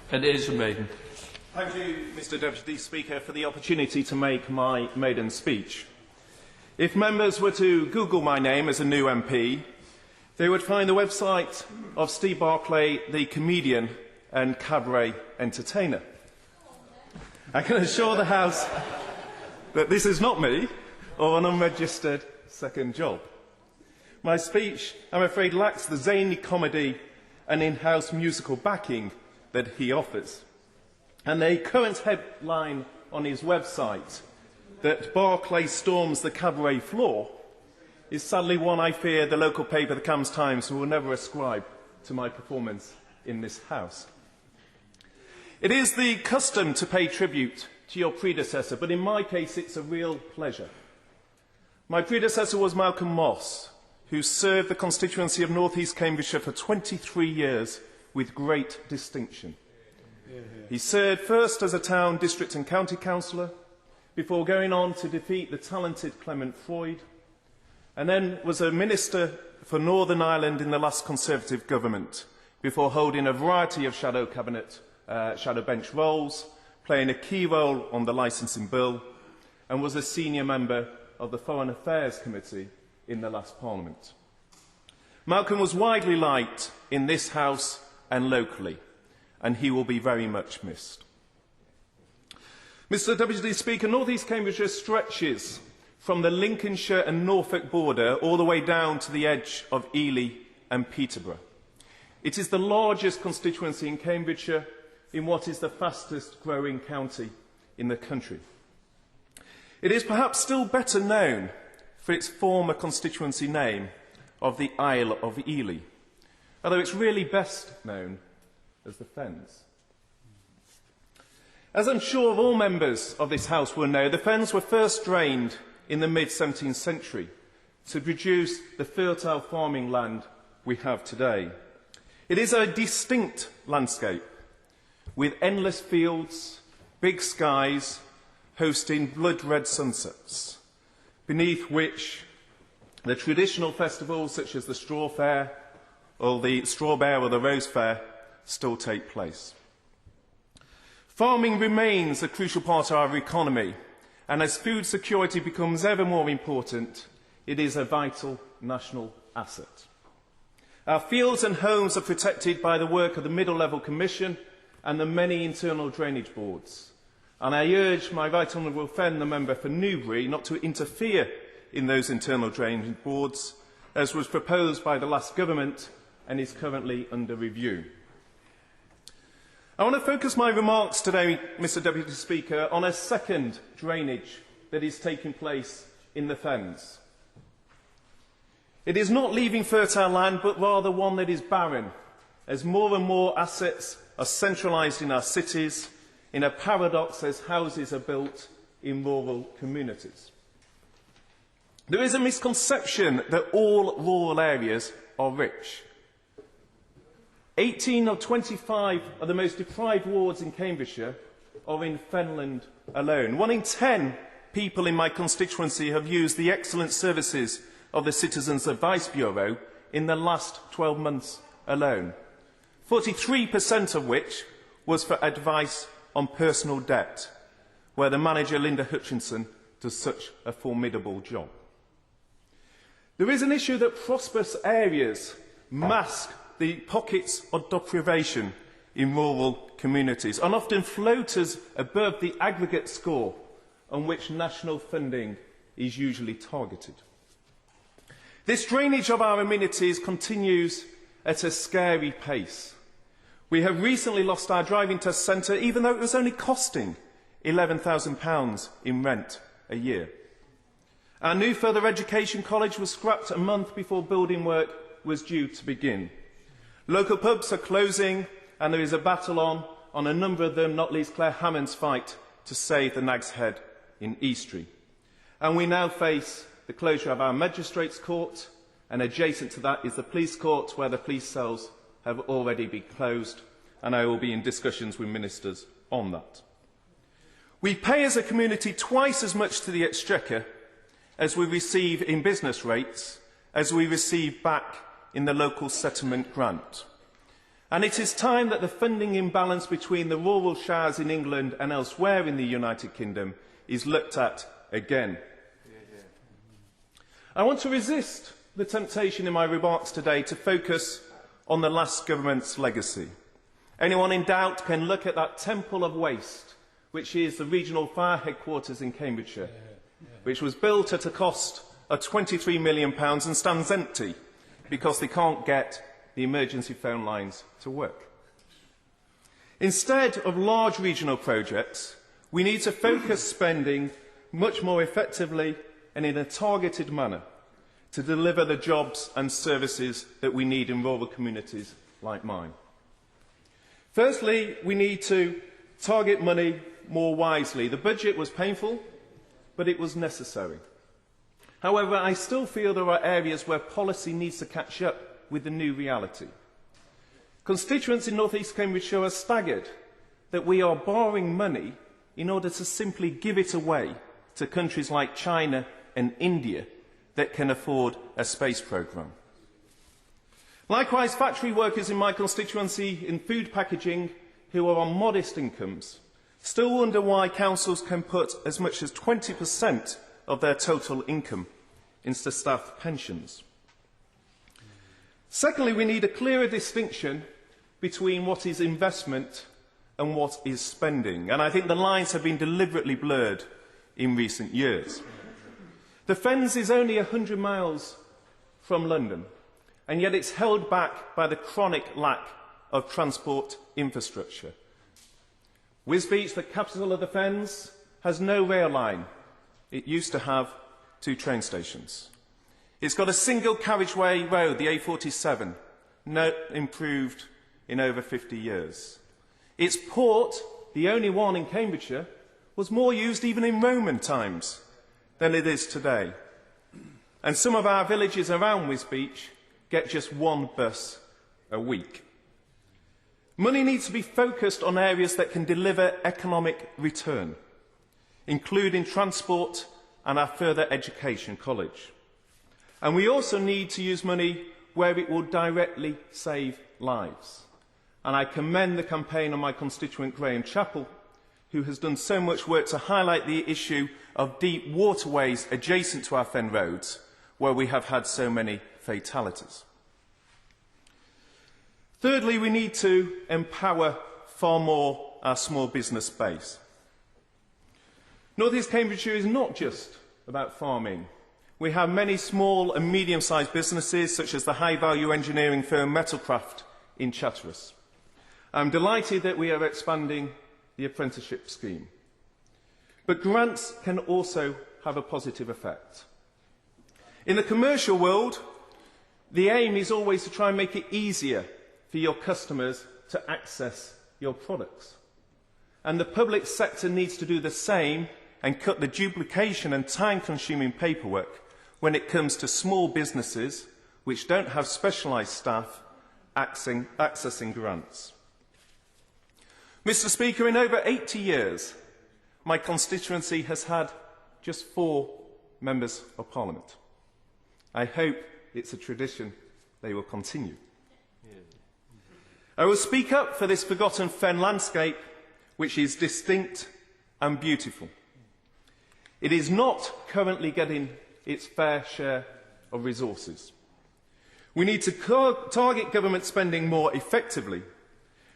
It is a Maiden. Thank you, Mr Deputy Speaker, for the opportunity to make my maiden speech. If members were to Google my name as a new MP, they would find the website of Steve Barclay, the comedian and cabaret entertainer. I can assure the House that this is not me or an unregistered second job. My speech, I'm afraid, lacks the zany comedy and in-house musical backing that he offers. And the current headline on his website, that Barclay storms the cabaret floor, is sadly one I fear the local paper, the Cambs Times, will never ascribe to my performance in this House. It is the custom to pay tribute to your predecessor, but in my case it's a real pleasure. My predecessor was Malcolm Moss, who served the constituency of North East Cambridgeshire for 23 years with great distinction. He served first as a town, district and county councillor, before going on to defeat the talented Clement Freud, and then was a minister for Northern Ireland in the last Conservative government, before holding a variety of shadow cabinet, shadow bench roles, playing a key role on the licensing bill, and was a senior member of the Foreign Affairs Committee in the last Parliament. Malcolm was widely liked in this House and locally, and he will be very much missed. Mr Deputy Speaker, North East Cambridgeshire stretches from the Lincolnshire and Norfolk border all the way down to the edge of Ely and Peterborough. It is the largest constituency in Cambridgeshire in what is the fastest growing county in the country. It is perhaps still better known for its former constituency name of the Isle of Ely, although it's really best known as the Fens. As I'm sure all members of this House will know, the Fens were first drained in the mid-17th century to produce the fertile farming land we have today. It is a distinct landscape, with endless fields, big skies, hosting blood-red sunsets, beneath which the traditional festivals such as the Straw Fair or the Straw Bear or the Rose Fair still take place. Farming remains a crucial part of our economy, and as food security becomes ever more important, it is a vital national asset. Our fields and homes are protected by the work of the Middle Level Commission and the many internal drainage boards, and I urge my Right Honourable Fen, the member for Newbury, not to interfere in those internal drainage boards, as was proposed by the last government and is currently under review. I want to focus my remarks today, Mr Deputy Speaker, on a second drainage that is taking place in the Fens. It is not leaving fertile land, but rather one that is barren, as more and more assets are centralised in our cities, in a paradox as houses are built in rural communities. There is a misconception that all rural areas are rich. 18 of 25 of the most deprived wards in Cambridgeshire are in Fenland alone. 1 in 10 people in my constituency have used the excellent services of the Citizens Advice Bureau in the last 12 months alone, 43% of which was for advice on personal debt, where the manager, Linda Hutchinson, does such a formidable job. There is an issue that prosperous areas mask the pockets of deprivation in rural communities and often float us above the aggregate score on which national funding is usually targeted. This drainage of our amenities continues at a scary pace. We have recently lost our driving test centre, even though it was only costing £11,000 in rent a year. Our new further education college was scrapped a month before building work was due to begin. Local pubs are closing, and there is a battle on a number of them, not least Claire Hammond's fight to save the Nag's Head in Eastry. And we now face the closure of our magistrates' court, and adjacent to that is the police court, where the police cells have already been closed, and I will be in discussions with ministers on that. We pay as a community twice as much to the Exchequer as we receive in business rates as we receive back in the local settlement grant. And it is time that the funding imbalance between the rural shires in England and elsewhere in the United Kingdom is looked at again. I want to resist the temptation in my remarks today to focus on the last government's legacy. Anyone in doubt can look at that temple of waste, which is the regional fire headquarters in Cambridgeshire, which was built at a cost of £23 million and stands empty because they can't get the emergency phone lines to work. Instead of large regional projects, we need to focus spending much more effectively and in a targeted manner to deliver the jobs and services that we need in rural communities like mine. Firstly, we need to target money more wisely. The budget was painful, but it was necessary. However, I still feel there are areas where policy needs to catch up with the new reality. Constituents in North East Cambridgeshire are staggered that we are borrowing money in order to simply give it away to countries like China and India that can afford a space programme. Likewise, factory workers in my constituency in food packaging who are on modest incomes still wonder why councils can put as much as 20% of their total income into staff pensions. Secondly, we need a clearer distinction between what is investment and what is spending, and I think the lines have been deliberately blurred in recent years. The Fens is only 100 miles from London, and yet it's held back by the chronic lack of transport infrastructure. Wisbech, the capital of the Fens, has no rail line. It used to have 2 train stations. It's got a single carriageway road, the A47, not improved in over 50 years. Its port, the only one in Cambridgeshire, was more used even in Roman times than it is today. And some of our villages around Wisbech get just 1 bus a week. Money needs to be focused on areas that can deliver economic return, including transport and our further education college. And we also need to use money where it will directly save lives. And I commend the campaign of my constituent Graham Chappell, who has done so much work to highlight the issue of deep waterways adjacent to our fen roads, where we have had so many fatalities. Thirdly, we need to empower far more our small business base. North East Cambridgeshire is not just about farming. We have many small and medium-sized businesses, such as the high-value engineering firm Metalcraft in Chatteris. I'm delighted that we are expanding the apprenticeship scheme. But grants can also have a positive effect. In the commercial world, the aim is always to try and make it easier for your customers to access your products. And the public sector needs to do the same and cut the duplication and time-consuming paperwork when it comes to small businesses which don't have specialised staff accessing grants. Mr. Speaker, in over 80 years, my constituency has had just 4 members of Parliament. I hope it's a tradition they will continue. I will speak up for this forgotten fen landscape, which is distinct and beautiful. It is not currently getting its fair share of resources. We need to target government spending more effectively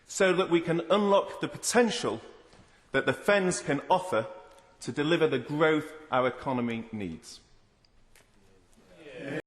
so that we can unlock the potential that the Fens can offer to deliver the growth our economy needs.